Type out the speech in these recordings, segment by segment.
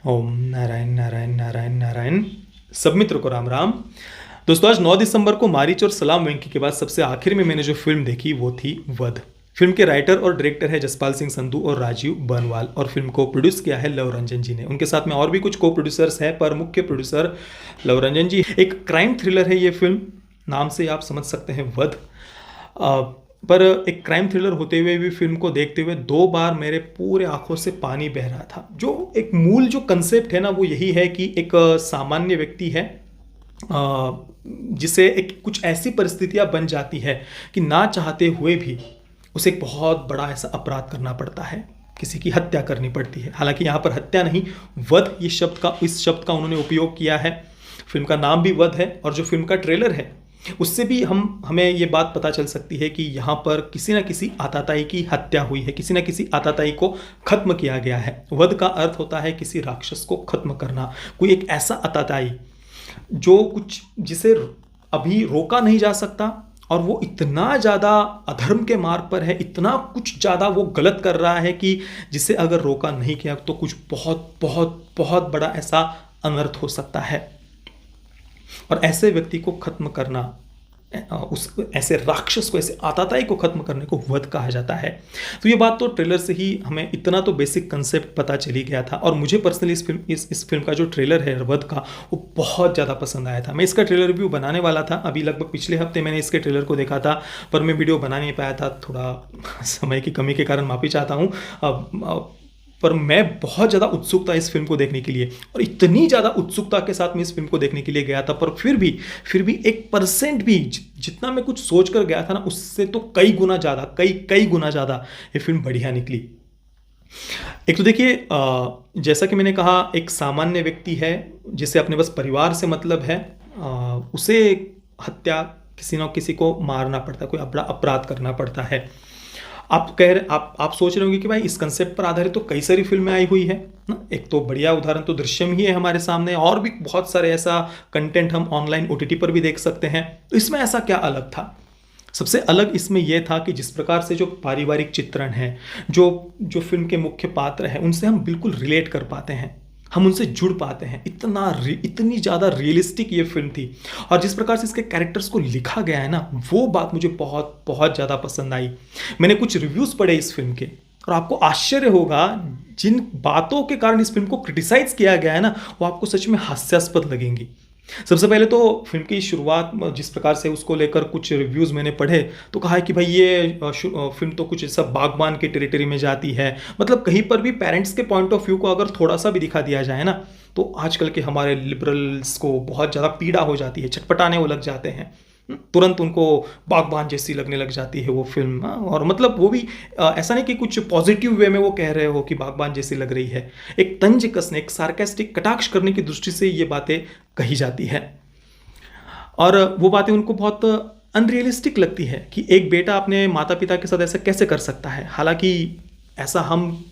ओम नारायण नारायण नारायण नारायण। सब मित्र को राम राम। दोस्तों, आज 9 दिसंबर को मारीच और सलाम वेंकी के बाद सबसे आखिर में मैंने जो फिल्म देखी वो थी वध। फिल्म के राइटर और डायरेक्टर है जसपाल सिंह संधू और राजीव बनवाल, और फिल्म को प्रोड्यूस किया है लव रंजन जी ने। उनके साथ में और भी कुछ को प्रोड्यूसर्स हैं, पर मुख्य प्रोड्यूसर लव रंजन जी। एक क्राइम थ्रिलर है ये फिल्म, नाम से आप समझ सकते हैं वध। पर एक क्राइम थ्रिलर होते हुए भी फिल्म को देखते हुए 2 बार मेरे पूरे आंखों से पानी बह रहा था। जो एक मूल जो कंसेप्ट है ना, वो यही है कि एक सामान्य व्यक्ति है, जिसे एक कुछ ऐसी परिस्थितियां बन जाती है कि ना चाहते हुए भी उसे एक बहुत बड़ा ऐसा अपराध करना पड़ता है, किसी की हत्या करनी पड़ती है। हालांकि यहाँ पर हत्या नहीं, वध इस शब्द का उन्होंने उपयोग किया है। फिल्म का नाम भी वध है, और जो फिल्म का ट्रेलर है उससे भी हमें ये बात पता चल सकती है कि यहाँ पर किसी न किसी आताताई की हत्या हुई है, किसी न किसी आताताई को खत्म किया गया है। वध का अर्थ होता है किसी राक्षस को खत्म करना, कोई एक ऐसा आताताई जो कुछ जिसे अभी रोका नहीं जा सकता, और वो इतना ज़्यादा अधर्म के मार्ग पर है, इतना कुछ ज़्यादा वो गलत कर रहा है कि जिसे अगर रोका नहीं किया तो कुछ बहुत बहुत बहुत बड़ा ऐसा अनर्थ हो सकता है। और ऐसे व्यक्ति को खत्म करना, उस ऐसे राक्षस को, ऐसे आताताई को खत्म करने को वध कहा जाता है। तो ये बात तो ट्रेलर से ही हमें इतना तो बेसिक कंसेप्ट पता चली गया था। और मुझे पर्सनली इस फिल्म का जो ट्रेलर है वध का, वो बहुत ज़्यादा पसंद आया था। मैं इसका ट्रेलर रिव्यू बनाने वाला था, अभी लगभग पिछले हफ्ते मैंने इसके ट्रेलर को देखा था, पर मैं वीडियो बना नहीं पाया था, थोड़ा समय की कमी के कारण माफ़ी चाहता हूँ। पर मैं बहुत ज़्यादा उत्सुक था इस फिल्म को देखने के लिए, और इतनी ज़्यादा उत्सुकता के साथ मैं इस फिल्म को देखने के लिए गया था, पर फिर भी 1% भी जितना मैं कुछ सोच कर गया था ना, उससे तो कई गुना ज़्यादा, कई गुना ज़्यादा ये फिल्म बढ़िया निकली। एक तो देखिए, जैसा कि मैंने कहा, एक सामान्य व्यक्ति है जिसे अपने बस परिवार से मतलब है, उसे हत्या, किसी न किसी को मारना पड़ता है, कोई बड़ा अपराध करना पड़ता है। आप सोच रहे होंगे कि भाई इस कंसेप्ट पर आधारित तो कई सारी फिल्में आई हुई है ना। एक तो बढ़िया उदाहरण तो दृश्यम ही है हमारे सामने, और भी बहुत सारे ऐसा कंटेंट हम ऑनलाइन ओटीटी पर भी देख सकते हैं। तो इसमें ऐसा क्या अलग था? सबसे अलग इसमें यह था कि जिस प्रकार से जो पारिवारिक चित्रण है, जो जो फिल्म के मुख्य पात्र हैं, उनसे हम बिल्कुल रिलेट कर पाते हैं, हम उनसे जुड़ पाते हैं। इतनी ज़्यादा रियलिस्टिक ये फिल्म थी, और जिस प्रकार से इसके कैरेक्टर्स को लिखा गया है ना, वो बात मुझे बहुत बहुत ज़्यादा पसंद आई। मैंने कुछ रिव्यूज़ पढ़े इस फिल्म के, और आपको आश्चर्य होगा, जिन बातों के कारण इस फिल्म को क्रिटिसाइज़ किया गया है ना, वो आपको सच में हास्यास्पद लगेंगी। सबसे पहले तो फिल्म की शुरुआत जिस प्रकार से उसको लेकर कुछ रिव्यूज़ मैंने पढ़े, तो कहा है कि भाई ये फिल्म तो कुछ ऐसा बागबान की टेरिटरी में जाती है। मतलब कहीं पर भी पेरेंट्स के पॉइंट ऑफ व्यू को अगर थोड़ा सा भी दिखा दिया जाए ना, तो आजकल के हमारे लिबरल्स को बहुत ज़्यादा पीड़ा हो जाती है, छटपटाने वो लग जाते हैं, तुरंत उनको बागबान जैसी लगने लग जाती है वो फिल्म। और मतलब वो भी ऐसा नहीं कि कुछ पॉजिटिव वे में वो कह रहे हो कि बागबान जैसी लग रही है, एक तंज कसने, एक सार्केस्टिक कटाक्ष करने की दृष्टि से ये बातें कही जाती है। और वो बातें उनको बहुत अनरियलिस्टिक लगती है कि एक बेटा अपने माता पिता के साथ ऐसा कैसे कर सकता है। हालांकि ऐसा हम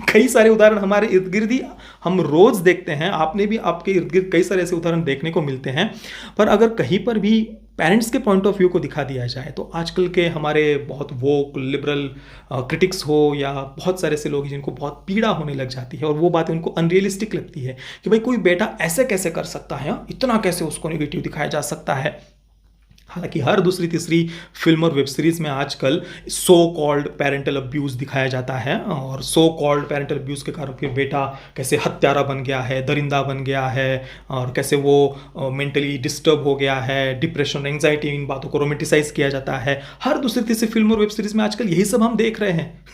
कई सारे उदाहरण हमारे इर्द गिर्द ही हम रोज देखते हैं, आपने भी आपके इर्द गिर्द कई सारे ऐसे उदाहरण देखने को मिलते हैं। पर अगर कहीं पर भी पेरेंट्स के पॉइंट ऑफ व्यू को दिखा दिया जाए, तो आजकल के हमारे बहुत वोक लिबरल क्रिटिक्स हो, या बहुत सारे ऐसे लोग जिनको बहुत पीड़ा होने लग जाती है, और वो बातें उनको अनरियलिस्टिक लगती है कि भाई कोई बेटा ऐसे कैसे कर सकता है, इतना कैसे उसको नेगेटिव दिखाया जा सकता है। हालांकि हर दूसरी तीसरी फिल्म और वेब सीरीज में आजकल सो कॉल्ड पेरेंटल अब्यूज़ दिखाया जाता है, और सो कॉल्ड पेरेंटल अब्यूज़ के कारण फिर बेटा कैसे हत्यारा बन गया है, दरिंदा बन गया है, और कैसे वो मेंटली डिस्टर्ब हो गया है, डिप्रेशन, एंग्जाइटी, इन बातों को रोमेटिसाइज किया जाता है। हर दूसरी तीसरी फिल्म और वेब सीरीज में आजकल यही सब हम देख रहे हैं।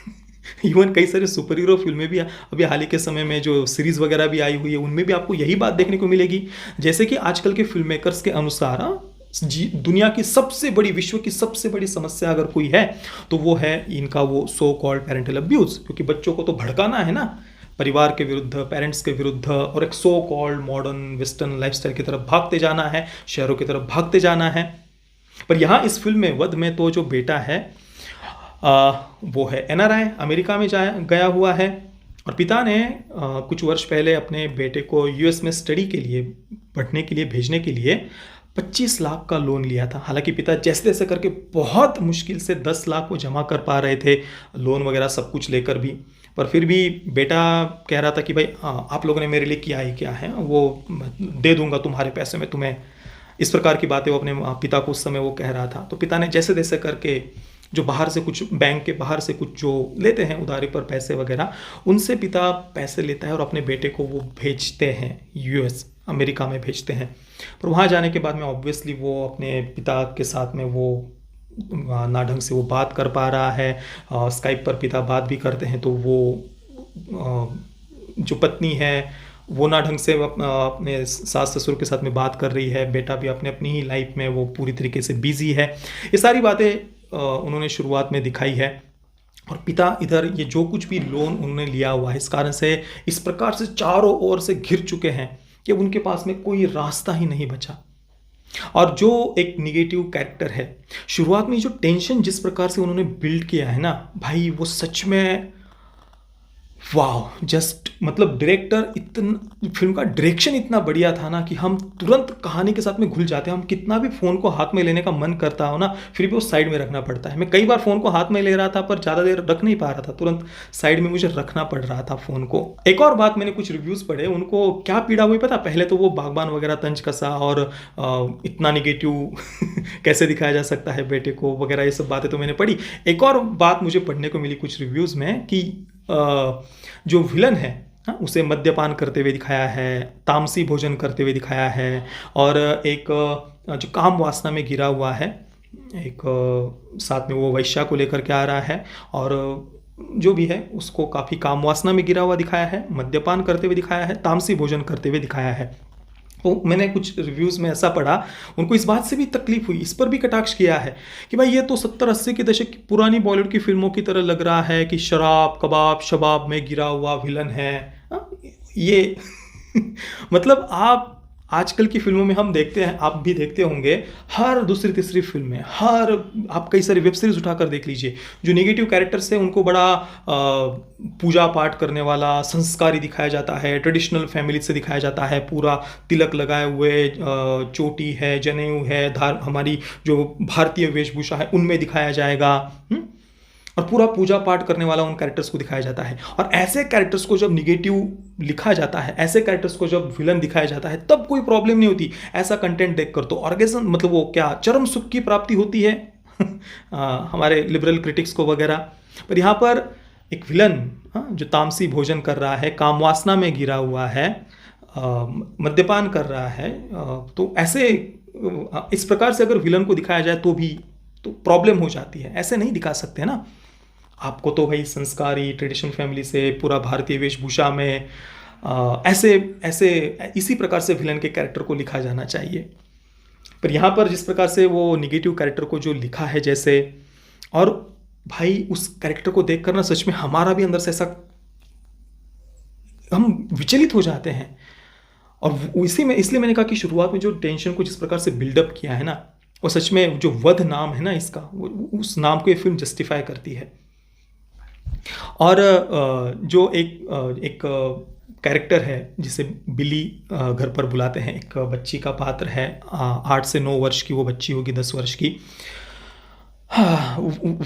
इवन कई सारे सुपर हीरो फिल्में भी अभी हाल ही के समय में जो सीरीज वगैरह भी आई हुई है, उनमें भी आपको यही बात देखने को मिलेगी। जैसे कि आजकल के फिल्म मेकर्स के अनुसार दुनिया की सबसे बड़ी, विश्व की सबसे बड़ी समस्या अगर कोई है, तो वो है इनका वो सो कॉल्ड पेरेंटल अब्यूज़। क्योंकि बच्चों को तो भड़काना है ना, परिवार के विरुद्ध, पेरेंट्स के विरुद्ध, और एक so called modern western lifestyle की तरफ भागते जाना है, शहरों की तरफ भागते जाना है। पर यहाँ इस फिल्म में वध में तो जो बेटा है, वो है एनआरआई, अमेरिका में गया हुआ है, और पिता ने कुछ वर्ष पहले अपने बेटे को यूएस में स्टडी के लिए, पढ़ने के लिए भेजने के लिए 25 लाख का लोन लिया था। हालांकि पिता जैसे तैसे करके बहुत मुश्किल से 10 लाख वो जमा कर पा रहे थे, लोन वगैरह सब कुछ लेकर भी। पर फिर भी बेटा कह रहा था कि भाई आप लोगों ने मेरे लिए किया ही क्या है, वो दे दूंगा तुम्हारे पैसे में तुम्हें, इस प्रकार की बातें वो अपने पिता को उस समय वो कह रहा था। तो पिता ने जैसे तैसे करके जो बाहर से कुछ बैंक के बाहर से कुछ जो लेते हैं उधारी पर पैसे वगैरह, उनसे पिता पैसे लेता है और अपने बेटे को वो भेजते हैं यूएस, अमेरिका में भेजते हैं। पर वहाँ जाने के बाद में ऑब्वियसली वो अपने पिता के साथ में वो ना ढंग से वो बात कर पा रहा है। स्काइप पर पिता बात भी करते हैं तो वो जो पत्नी है वो ना ढंग से अपने सास ससुर के साथ में बात कर रही है, बेटा भी अपने अपनी ही लाइफ में वो पूरी तरीके से बिजी है। ये सारी बातें उन्होंने शुरुआत में दिखाई है। और पिता इधर ये जो कुछ भी लोन उन्होंने लिया हुआ है, इस कारण से इस प्रकार से चारों ओर से घिर चुके हैं कि उनके पास में कोई रास्ता ही नहीं बचा। और जो एक निगेटिव कैरेक्टर है, शुरुआत में जो टेंशन जिस प्रकार से उन्होंने बिल्ड किया है ना भाई, वो सच में वाह, जस्ट मतलब डायरेक्टर इतना, फिल्म का डायरेक्शन इतना बढ़िया था ना कि हम तुरंत कहानी के साथ में घुल जाते हैं। हम कितना भी फ़ोन को हाथ में लेने का मन करता हो ना, फिर भी वो साइड में रखना पड़ता है। मैं कई बार फ़ोन को हाथ में ले रहा था पर ज़्यादा देर रख नहीं पा रहा था, तुरंत साइड में मुझे रखना पड़ रहा था फ़ोन को। एक और बात, मैंने कुछ रिव्यूज़ पढ़े, उनको क्या पीड़ा हुई पता, पहले तो वो बागबान वगैरह तंज कसा और इतना निगेटिव कैसे दिखाया जा सकता है बेटे को वगैरह, ये सब बातें तो मैंने पढ़ी। एक और बात मुझे पढ़ने को मिली कुछ रिव्यूज़ में कि जो विलन है उसे मद्यपान करते हुए दिखाया है, तामसी भोजन करते हुए दिखाया है, और एक जो काम वासना में गिरा हुआ है, एक साथ में वो वैश्या को लेकर के आ रहा है और जो भी है उसको काफ़ी काम वासना में गिरा हुआ दिखाया है, मद्यपान करते हुए दिखाया है, तामसी भोजन करते हुए दिखाया है। तो मैंने कुछ रिव्यूज़ में ऐसा पढ़ा, उनको इस बात से भी तकलीफ हुई, इस पर भी कटाक्ष किया है कि भाई ये तो 70-80 के दशक की पुरानी बॉलीवुड की फिल्मों की तरह लग रहा है कि शराब कबाब शबाब में गिरा हुआ विलन है। ये मतलब आप आजकल की फिल्मों में हम देखते हैं, आप भी देखते होंगे, हर दूसरी तीसरी फिल्म में, हर आप कई सारी वेब सीरीज उठाकर देख लीजिए, जो नेगेटिव कैरेक्टर्स है उनको बड़ा पूजा पाठ करने वाला संस्कारी दिखाया जाता है, ट्रेडिशनल फैमिली से दिखाया जाता है, पूरा तिलक लगाए हुए, चोटी है, जनेऊ है, हमारी जो भारतीय वेशभूषा है उनमें दिखाया जाएगा, और पूरा पूजा पाठ करने वाला उन कैरेक्टर्स को दिखाया जाता है। और ऐसे कैरेक्टर्स को जब निगेटिव लिखा जाता है, ऐसे कैरेक्टर्स को जब विलन दिखाया जाता है, तब कोई प्रॉब्लम नहीं होती। ऐसा कंटेंट देखकर तो ऑर्गेजम, मतलब वो क्या, चरम सुख की प्राप्ति होती है हमारे लिबरल क्रिटिक्स को वगैरह। पर यहाँ पर एक विलन जो तामसी भोजन कर रहा है, काम वासना में गिरा हुआ है, मद्यपान कर रहा है, तो ऐसे इस प्रकार से अगर विलन को दिखाया जाए तो भी तो प्रॉब्लम हो जाती है। ऐसे नहीं दिखा सकते ना, आपको तो भाई संस्कारी ट्रेडिशनल फैमिली से पूरा भारतीय वेशभूषा में ऐसे इसी प्रकार से विलन के कैरेक्टर को लिखा जाना चाहिए। पर यहाँ पर जिस प्रकार से वो निगेटिव कैरेक्टर को जो लिखा है जैसे, और भाई उस कैरेक्टर को देख कर ना सच में हमारा भी अंदर से ऐसा हम विचलित हो जाते हैं। और इसी में इसलिए मैंने कहा कि शुरुआत में जो टेंशन को जिस प्रकार से बिल्डअप किया है ना, और सच में जो वध नाम है ना इसका, उस नाम को ये फिल्म जस्टिफाई करती है। और जो एक कैरेक्टर है जिसे बिली घर पर बुलाते हैं, एक बच्ची का पात्र है, 8 से 9 वर्ष की वो बच्ची होगी, 10 वर्ष की।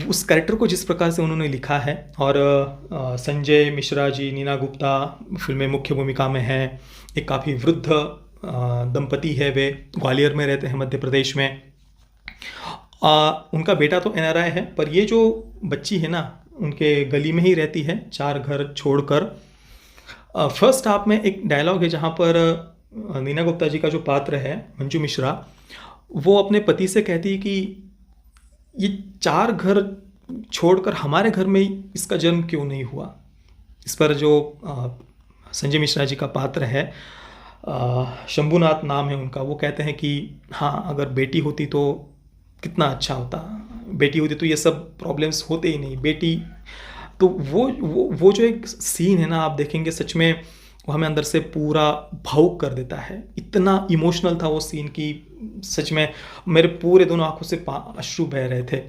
उस कैरेक्टर को जिस प्रकार से उन्होंने लिखा है, और संजय मिश्रा जी, नीना गुप्ता फिल्म में मुख्य भूमिका में है। एक काफ़ी वृद्ध दंपति है, वे ग्वालियर में रहते हैं, मध्य प्रदेश में। उनका बेटा तो NRI है, पर ये जो बच्ची है ना उनके गली में ही रहती है, 4 घर छोड़कर। फर्स्ट हाफ में एक डायलॉग है जहाँ पर नीना गुप्ता जी का जो पात्र है मंजू मिश्रा, वो अपने पति से कहती है कि ये 4 घर छोड़कर हमारे घर में इसका जन्म क्यों नहीं हुआ। इस पर जो संजय मिश्रा जी का पात्र है, शंभुनाथ नाम है उनका, वो कहते हैं कि हाँ, अगर बेटी होती तो कितना अच्छा होता, बेटी होती तो ये सब प्रॉब्लम्स होते ही नहीं, बेटी तो वो जो एक सीन है ना, आप देखेंगे सच में वो हमें अंदर से पूरा भावुक कर देता है। इतना इमोशनल था वो सीन कि सच में मेरे पूरे दोनों आंखों से अश्रु बह रहे थे।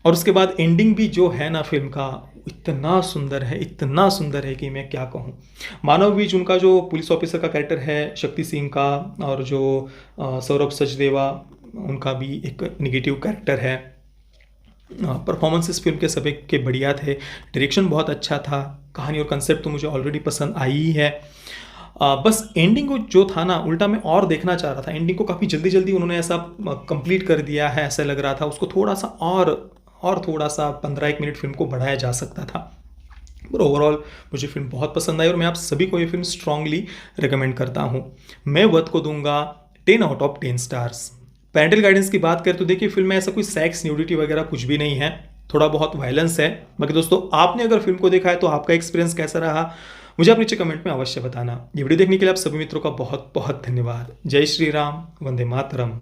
और उसके बाद एंडिंग भी जो है ना फिल्म का, इतना सुंदर है, इतना सुंदर है कि मैं क्या कहूँ। मानव बीज उनका जो पुलिस ऑफिसर का कैरेक्टर है शक्ति सिंह का, और जो सौरभ सचदेवा उनका भी एक निगेटिव कैरेक्टर है। परफॉर्मेंसेस फिल्म के सभी के बढ़िया थे, डायरेक्शन बहुत अच्छा था, कहानी और कंसेप्ट तो मुझे ऑलरेडी पसंद आई ही है। बस एंडिंग को जो था ना, उल्टा मैं और देखना चाह रहा था। एंडिंग को काफ़ी जल्दी जल्दी उन्होंने ऐसा कंप्लीट कर दिया है, ऐसा लग रहा था। उसको थोड़ा सा और थोड़ा सा 15-1 मिनट फिल्म को बढ़ाया जा सकता था। पर ओवरऑल मुझे फिल्म बहुत पसंद आई और मैं आप सभी को ये फिल्म स्ट्रांगली रिकमेंड करता हूँ। मैं वध को दूंगा 10 out of 10 stars. Parental guidance की बात करें तो देखिए, फिल्म में ऐसा कोई सेक्स, न्यूडिटी वगैरह कुछ भी नहीं है, थोड़ा बहुत वायलेंस है। बाकी दोस्तों, आपने अगर फिल्म को देखा है तो आपका एक्सपीरियंस कैसा रहा, मुझे आप नीचे कमेंट में अवश्य बताना। ये वीडियो देखने के लिए आप सभी मित्रों का बहुत बहुत धन्यवाद। जय श्री राम, वंदे मातरम।